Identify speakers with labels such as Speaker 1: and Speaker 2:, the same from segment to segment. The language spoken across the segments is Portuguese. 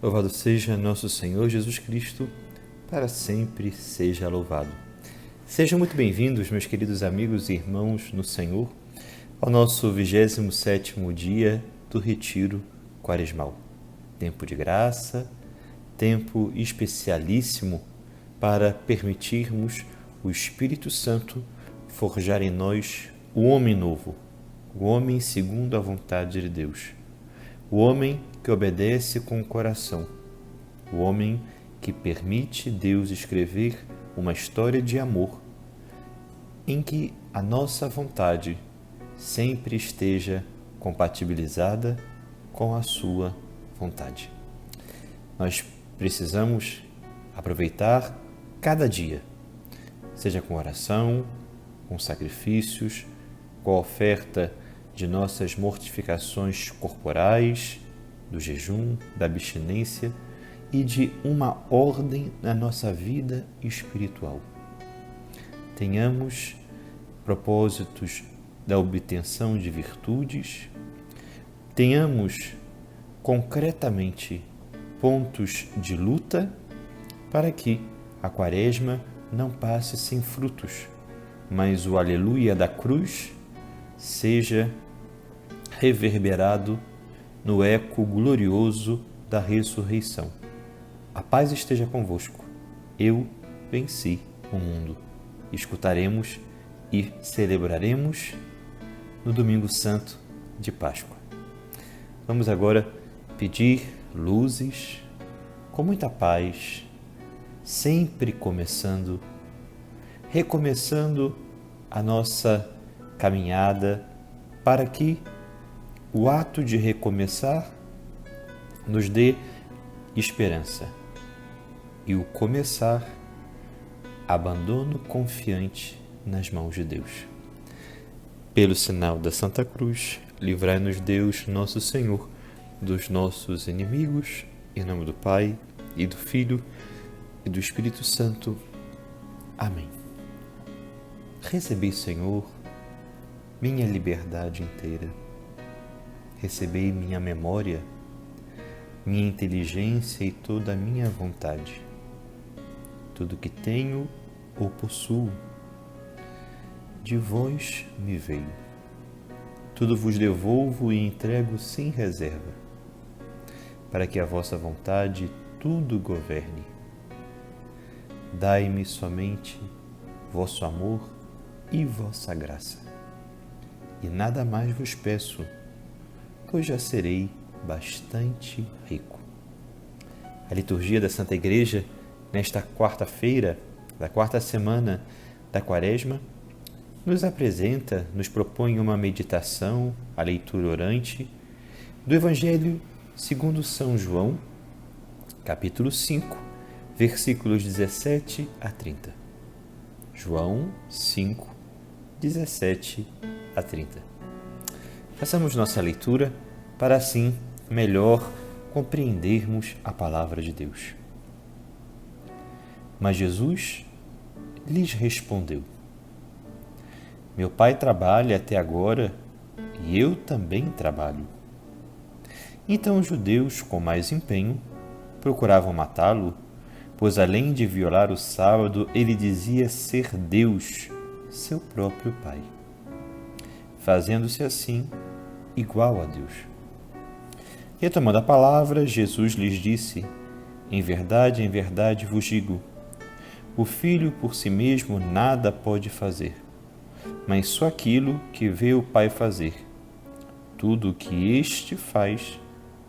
Speaker 1: Louvado seja nosso Senhor Jesus Cristo, para sempre seja louvado. Sejam muito bem-vindos, meus queridos amigos e irmãos no Senhor, ao nosso 27º dia do Retiro Quaresmal. Tempo de graça, tempo especialíssimo para permitirmos o Espírito Santo forjar em nós o homem novo, o homem segundo a vontade de Deus, o homem que obedece com o coração, o homem que permite Deus escrever uma história de amor em que a nossa vontade sempre esteja compatibilizada com a sua vontade. Nós precisamos aproveitar cada dia, seja com oração, com sacrifícios, com a oferta de nossas mortificações corporais, do jejum, da abstinência e de uma ordem na nossa vida espiritual. Tenhamos propósitos da obtenção de virtudes, tenhamos concretamente pontos de luta para que a Quaresma não passe sem frutos, mas o Aleluia da cruz seja reverberado no eco glorioso da ressurreição. A paz esteja convosco. Eu venci o mundo. Escutaremos e celebraremos no Domingo Santo de Páscoa. Vamos agora pedir luzes com muita paz, sempre recomeçando a nossa caminhada para que o ato de recomeçar nos dê esperança e o começar, abandono confiante nas mãos de Deus. Pelo sinal da Santa Cruz, livrai-nos Deus, nosso Senhor, dos nossos inimigos, em nome do Pai, e do Filho, e do Espírito Santo. Amém. Recebei, Senhor, minha liberdade inteira. Recebei minha memória, minha inteligência e toda a minha vontade. Tudo que tenho ou possuo, de vós me veio. Tudo vos devolvo e entrego sem reserva, para que a vossa vontade tudo governe. Dai-me somente vosso amor e vossa graça, e nada mais vos peço, pois já serei bastante rico. A liturgia da Santa Igreja, nesta quarta-feira, da quarta semana da Quaresma, nos propõe uma meditação, a leitura orante do Evangelho segundo São João, capítulo 5, versículos 17 a 30. João 5, 17 a 30. Façamos nossa leitura para assim melhor compreendermos a palavra de Deus. Mas Jesus lhes respondeu: Meu Pai trabalha até agora e eu também trabalho. Então os judeus, com mais empenho, procuravam matá-lo, pois além de violar o sábado, ele dizia ser Deus, seu próprio Pai, fazendo-se assim igual a Deus. Retomando a palavra, Jesus lhes disse: em verdade vos digo, o Filho por si mesmo nada pode fazer, mas só aquilo que vê o Pai fazer. Tudo o que este faz,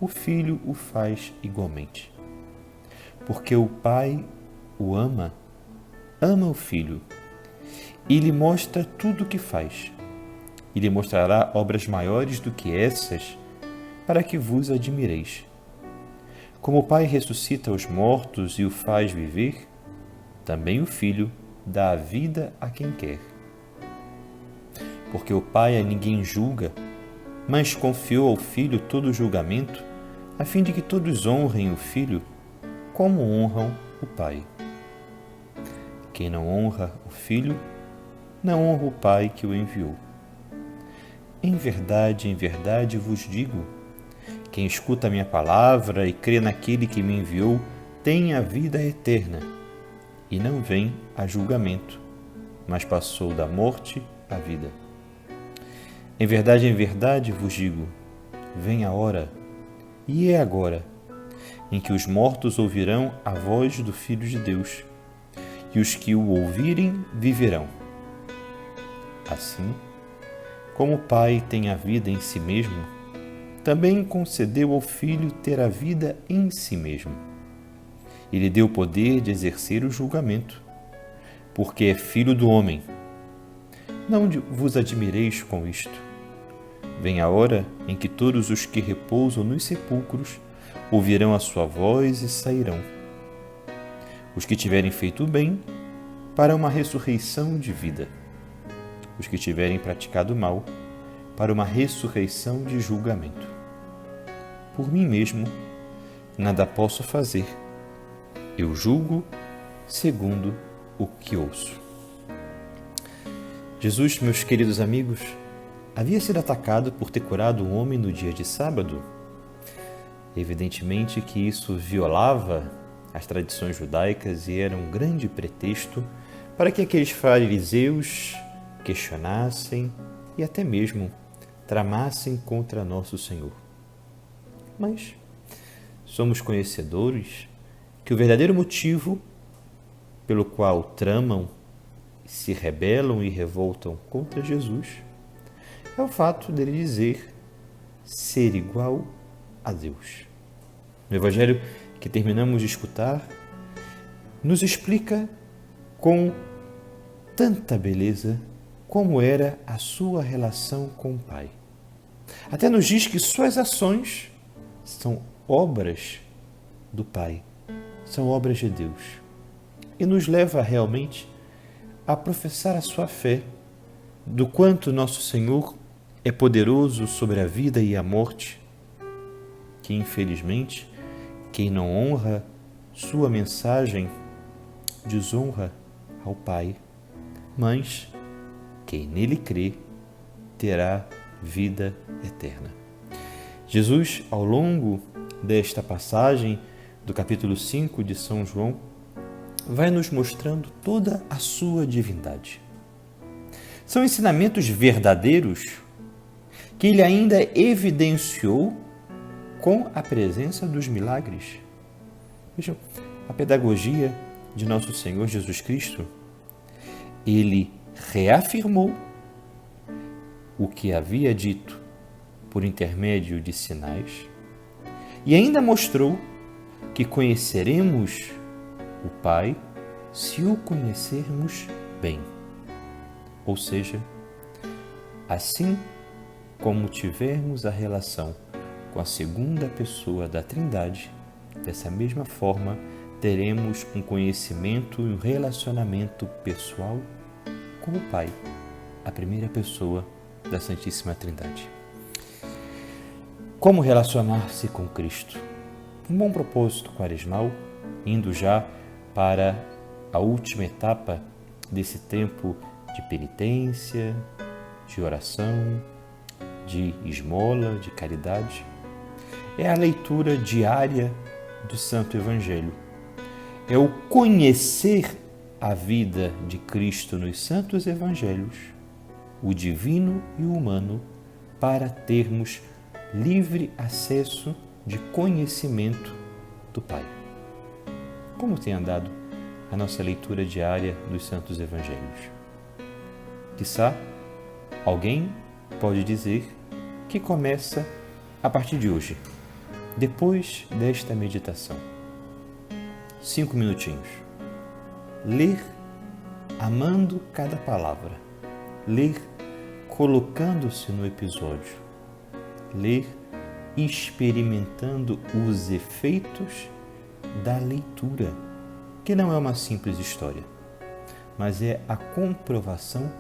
Speaker 1: o Filho o faz igualmente. Porque o Pai o ama o Filho, e lhe mostra tudo o que faz. E lhe mostrará obras maiores do que essas, para que vos admireis. Como o Pai ressuscita os mortos e o faz viver, também o Filho dá a vida a quem quer. Porque o Pai a ninguém julga, mas confiou ao Filho todo o julgamento, a fim de que todos honrem o Filho como honram o Pai. Quem não honra o Filho, não honra o Pai que o enviou. Em verdade vos digo Quem escuta a minha palavra e crê naquele que me enviou tem a vida eterna e não vem a julgamento, mas passou da morte à vida. Em verdade vos digo, vem a hora, e é agora, em que os mortos ouvirão a voz do Filho de Deus, e os que o ouvirem viverão. Assim, como o Pai tem a vida em si mesmo, também concedeu ao Filho ter a vida em si mesmo. E lhe deu o poder de exercer o julgamento, porque é Filho do homem. Não vos admireis com isto. Vem a hora em que todos os que repousam nos sepulcros ouvirão a sua voz e sairão. Os que tiverem feito o bem, para uma ressurreição de vida. Os que tiverem praticado o mal, para uma ressurreição de julgamento. Por mim mesmo, nada posso fazer. Eu julgo segundo o que ouço. Jesus, meus queridos amigos, havia sido atacado por ter curado um homem no dia de sábado. Evidentemente que isso violava as tradições judaicas e era um grande pretexto para que aqueles fariseus questionassem e até mesmo tramassem contra nosso Senhor. Mas somos conhecedores que o verdadeiro motivo pelo qual tramam, se rebelam e revoltam contra Jesus é o fato dele dizer ser igual a Deus. No Evangelho que terminamos de escutar, nos explica com tanta beleza como era a sua relação com o Pai. Até nos diz que suas ações são obras do Pai, são obras de Deus. E nos leva realmente a professar a sua fé do quanto nosso Senhor é poderoso sobre a vida e a morte, que infelizmente quem não honra sua mensagem desonra ao Pai, mas quem nele crê terá vida eterna. Jesus, ao longo desta passagem do capítulo 5 de São João, vai nos mostrando toda a sua divindade. São ensinamentos verdadeiros que ele ainda evidenciou com a presença dos milagres. Vejam, a pedagogia de nosso Senhor Jesus Cristo, ele reafirmou o que havia dito por intermédio de sinais e ainda mostrou que conheceremos o Pai se o conhecermos bem. Ou seja, assim como tivermos a relação com a segunda pessoa da Trindade, dessa mesma forma teremos um conhecimento e um relacionamento pessoal com o Pai, a primeira pessoa da Santíssima Trindade. Como relacionar-se com Cristo? Um bom propósito quaresmal, indo já para a última etapa desse tempo de penitência, de oração, de esmola, de caridade, é a leitura diária do Santo Evangelho. É o conhecer a vida de Cristo nos Santos Evangelhos, o divino e o humano, para termos livre acesso de conhecimento do Pai. Como tem andado a nossa leitura diária dos Santos Evangelhos? Quiçá alguém pode dizer que começa a partir de hoje, depois desta meditação. 5 minutinhos. Ler amando cada palavra. Ler colocando-se no episódio. Ler experimentando os efeitos da leitura, que não é uma simples história, mas é a comprovação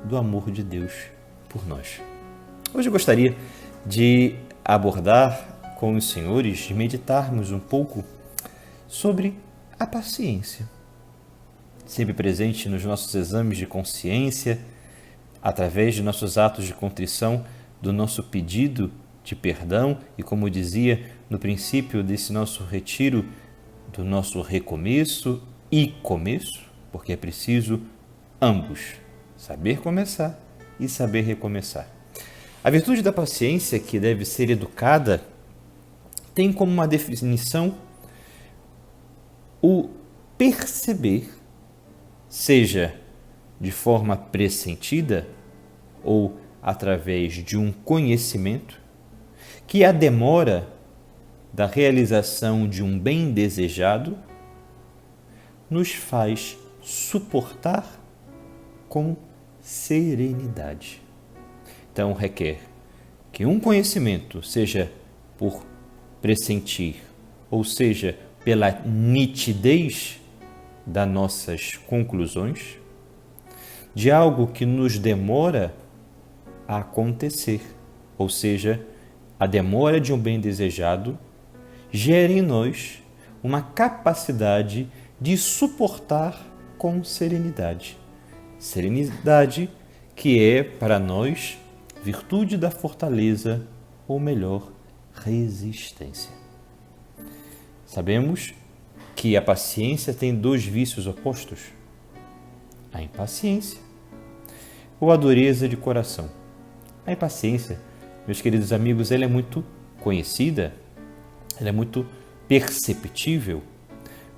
Speaker 1: do amor de Deus por nós. Hoje eu gostaria de abordar com os senhores, de meditarmos um pouco sobre a paciência, sempre presente nos nossos exames de consciência, através de nossos atos de contrição, do nosso pedido de perdão e, como dizia no princípio desse nosso retiro, do nosso recomeço e começo, porque é preciso ambos, saber começar e saber recomeçar. A virtude da paciência, que deve ser educada, tem como uma definição o perceber, seja de forma pressentida ou através de um conhecimento, que a demora da realização de um bem desejado nos faz suportar com serenidade. Então, requer que um conhecimento, seja por pressentir, ou seja, pela nitidez das nossas conclusões, de algo que nos demora a acontecer, ou seja, a demora de um bem desejado, gera em nós uma capacidade de suportar com serenidade. Serenidade que é, para nós, virtude da fortaleza, ou melhor, resistência. Sabemos que a paciência tem dois vícios opostos: a impaciência ou a dureza de coração. A impaciência, meus queridos amigos, ela é muito conhecida, ela é muito perceptível,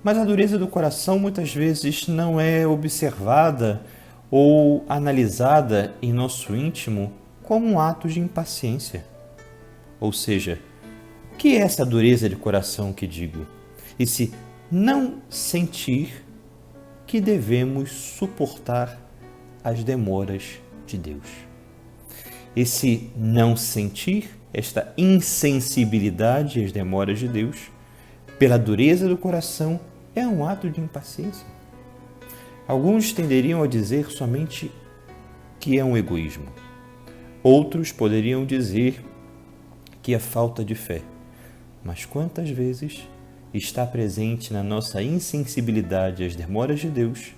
Speaker 1: mas a dureza do coração muitas vezes não é observada ou analisada em nosso íntimo como um ato de impaciência. Ou seja, o que é essa dureza de coração que digo? Esse não sentir que devemos suportar as demoras de Deus. Esse não sentir, esta insensibilidade às demoras de Deus, pela dureza do coração, é um ato de impaciência. Alguns tenderiam a dizer somente que é um egoísmo. Outros poderiam dizer que é falta de fé. Mas quantas vezes está presente na nossa insensibilidade às demoras de Deus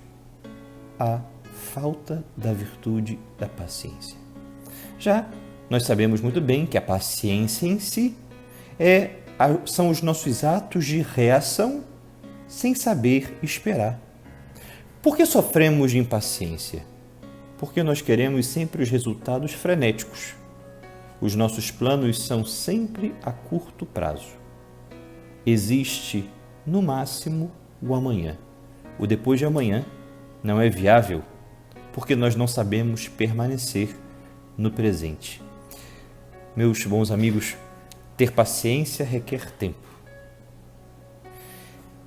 Speaker 1: a falta da virtude da paciência? Já nós sabemos muito bem que a paciência em si são os nossos atos de reação sem saber esperar. Por que sofremos de impaciência? Porque nós queremos sempre os resultados frenéticos. Os nossos planos são sempre a curto prazo. Existe, no máximo, o amanhã. O depois de amanhã não é viável, porque nós não sabemos permanecer no presente. Meus bons amigos, ter paciência requer tempo.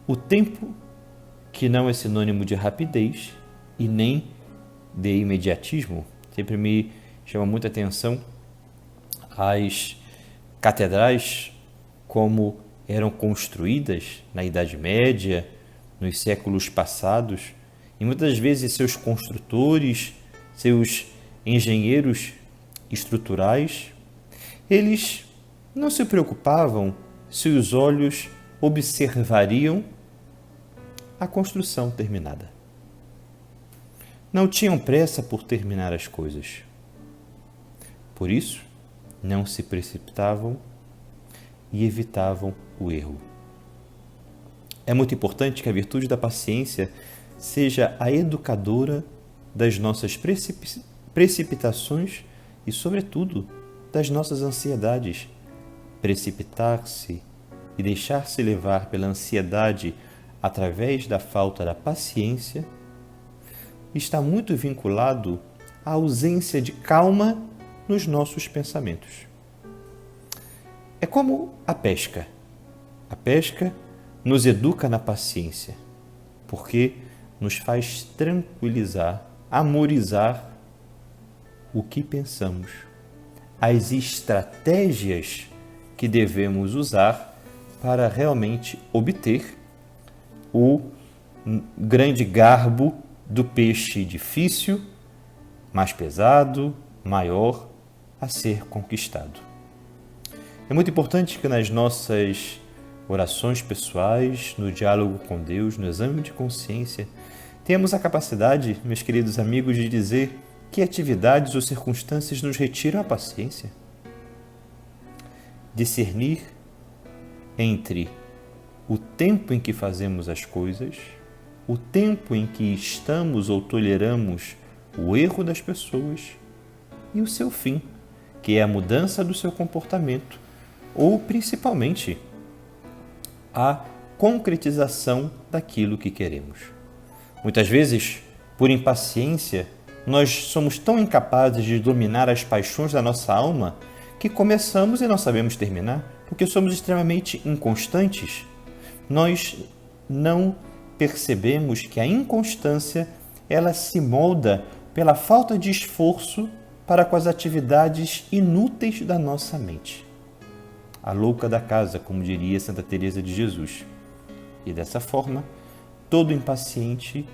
Speaker 1: O tempo que não é sinônimo de rapidez e nem de imediatismo. Sempre me chama muita atenção as catedrais, como eram construídas na Idade Média, nos séculos passados, e muitas vezes seus construtores, seus engenheiros estruturais, eles não se preocupavam se os olhos observariam a construção terminada. Não tinham pressa por terminar as coisas. Por isso, não se precipitavam e evitavam o erro. É muito importante que a virtude da paciência seja a educadora das nossas precipitações e, sobretudo, das nossas ansiedades. Precipitar-se e deixar-se levar pela ansiedade através da falta da paciência está muito vinculado à ausência de calma nos nossos pensamentos. É como a pesca. A pesca nos educa na paciência, porque nos faz tranquilizar, amorizar o que pensamos, as estratégias que devemos usar para realmente obter o grande garbo do peixe difícil, mais pesado, maior a ser conquistado. É muito importante que nas nossas orações pessoais, no diálogo com Deus, no exame de consciência, tenhamos a capacidade, meus queridos amigos, de dizer que atividades ou circunstâncias nos retiram a paciência. discernir entre o tempo em que fazemos as coisas, o tempo em que estamos ou toleramos o erro das pessoas e o seu fim, que é a mudança do seu comportamento ou, principalmente, a concretização daquilo que queremos. Muitas vezes, por impaciência, nós somos tão incapazes de dominar as paixões da nossa alma que começamos e não sabemos terminar, porque somos extremamente inconstantes. Nós não percebemos que a inconstância ela se molda pela falta de esforço para com as atividades inúteis da nossa mente. A louca da casa, como diria Santa Teresa de Jesus. E dessa forma, todo impaciente,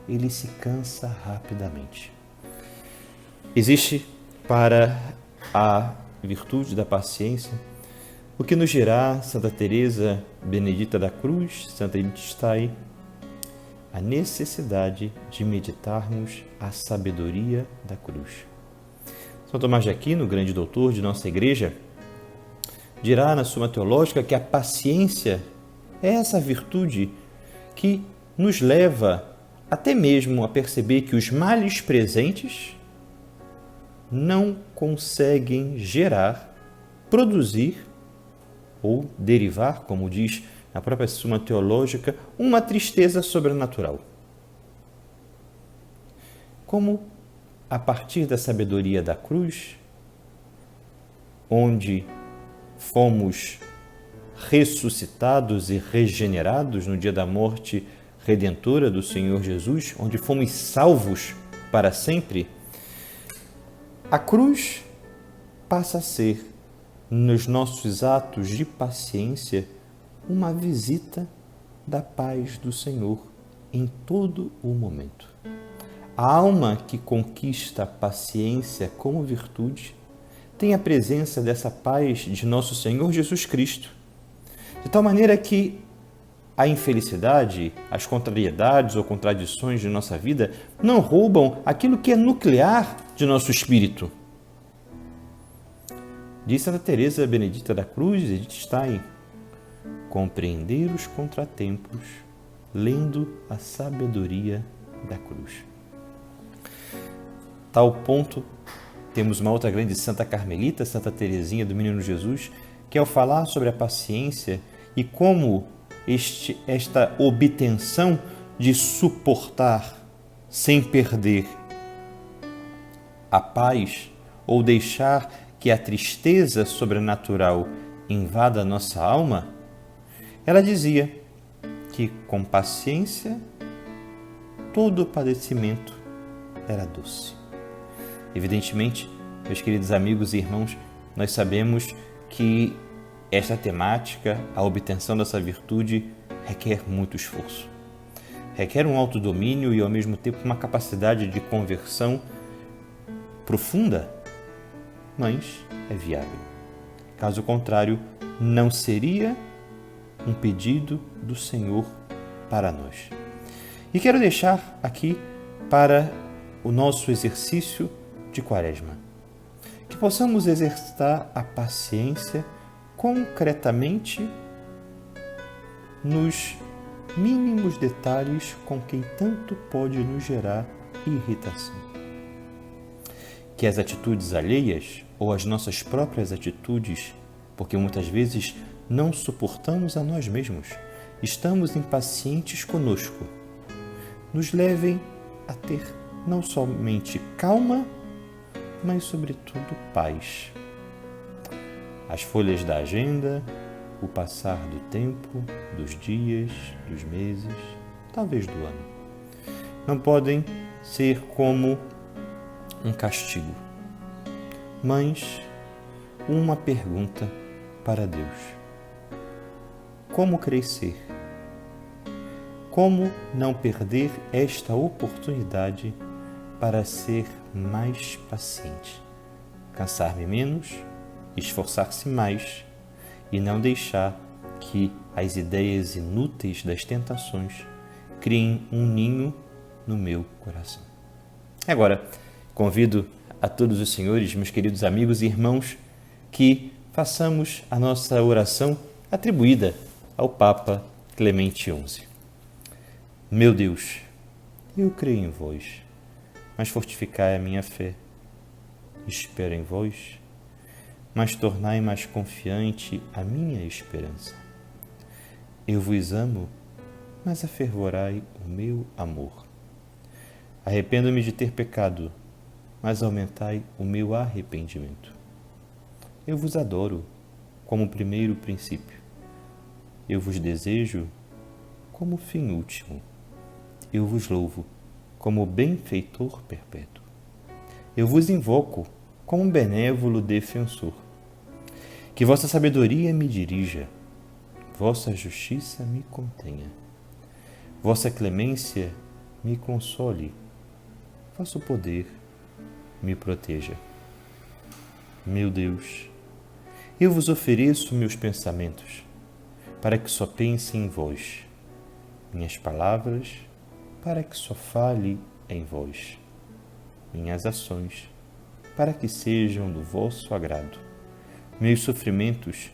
Speaker 1: ele se cansa rapidamente. Existe para a virtude da paciência o que nos dirá Santa Teresa Benedita da Cruz, Santa Edith Stein, a necessidade de meditarmos a sabedoria da cruz. São Tomás de Aquino, grande doutor de nossa igreja, dirá na Suma Teológica que a paciência é essa virtude que nos leva até mesmo a perceber que os males presentes não conseguem gerar, produzir ou derivar, como diz na própria Suma Teológica, uma tristeza sobrenatural. Como a partir da sabedoria da cruz, onde fomos ressuscitados e regenerados no dia da morte redentora do Senhor Jesus, onde fomos salvos para sempre, a cruz passa a ser, nos nossos atos de paciência, uma visita da paz do Senhor em todo o momento. A alma que conquista a paciência como virtude tem a presença dessa paz de nosso Senhor Jesus Cristo, de tal maneira que a infelicidade, as contrariedades ou contradições de nossa vida não roubam aquilo que é nuclear de nosso espírito. Diz Santa Teresa Benedita da Cruz, Edith Stein, compreender os contratempos lendo a sabedoria da cruz. Tal ponto, temos uma outra grande santa carmelita, Santa Teresinha do Menino Jesus, que ao falar sobre a paciência e como esta obtenção de suportar sem perder a paz ou deixar que a tristeza sobrenatural invada a nossa alma, ela dizia que com paciência todo o padecimento era doce. Evidentemente, meus queridos amigos e irmãos, nós sabemos que esta temática, a obtenção dessa virtude, requer muito esforço. Requer um autodomínio e, ao mesmo tempo, uma capacidade de conversão profunda, mas é viável. Caso contrário, não seria um pedido do Senhor para nós. E quero deixar aqui para o nosso exercício de Quaresma, que possamos exercitar a paciência concretamente nos mínimos detalhes com quem tanto pode nos gerar irritação. Que as atitudes alheias ou as nossas próprias atitudes, porque muitas vezes não suportamos a nós mesmos, estamos impacientes conosco, nos levem a ter não somente calma, mas sobretudo paz. As folhas da agenda, o passar do tempo, dos dias, dos meses, talvez do ano, não podem ser como um castigo, mas uma pergunta para Deus. Como crescer? Como não perder esta oportunidade para ser mais paciente? Cansar-me menos, esforçar-se mais e não deixar que as ideias inúteis das tentações criem um ninho no meu coração. Agora, convido a todos os senhores, meus queridos amigos e irmãos, que façamos a nossa oração atribuída ao Papa Clemente XI. Meu Deus, eu creio em vós, mas fortificai a minha fé. Espero em vós, mas tornai mais confiante a minha esperança. Eu vos amo, mas afervorai o meu amor. Arrependo-me de ter pecado, mas aumentai o meu arrependimento. Eu vos adoro como primeiro princípio. Eu vos desejo como fim último. Eu vos louvo como benfeitor perpétuo. Eu vos invoco como benévolo defensor. Que vossa sabedoria me dirija, vossa justiça me contenha, vossa clemência me console, vosso poder me proteja. Meu Deus, eu vos ofereço meus pensamentos, para que só pense em vós, minhas palavras, para que só fale em vós, minhas ações, para que sejam do vosso agrado, meus sofrimentos,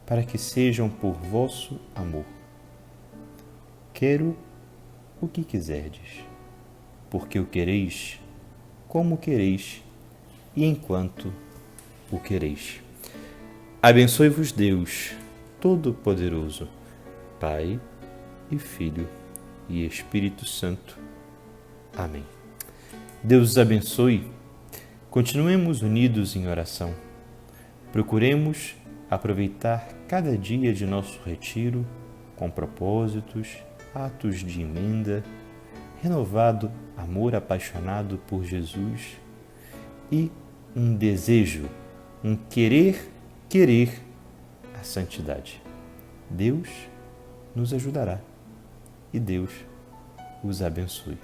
Speaker 1: para que sejam por vosso amor. Quero o que quiserdes, porque o quereis, como quereis e enquanto o quereis. Abençoe-vos Deus Todo-Poderoso, Pai e Filho e Espírito Santo. Amém. Deus os abençoe. Continuemos unidos em oração. Procuremos aproveitar cada dia de nosso retiro com propósitos, atos de emenda, renovado amor apaixonado por Jesus e um desejo, um querer a santidade. Deus nos ajudará e Deus os abençoe.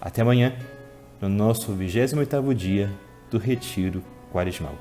Speaker 1: Até amanhã, no nosso 28º dia do Retiro Quaresmal.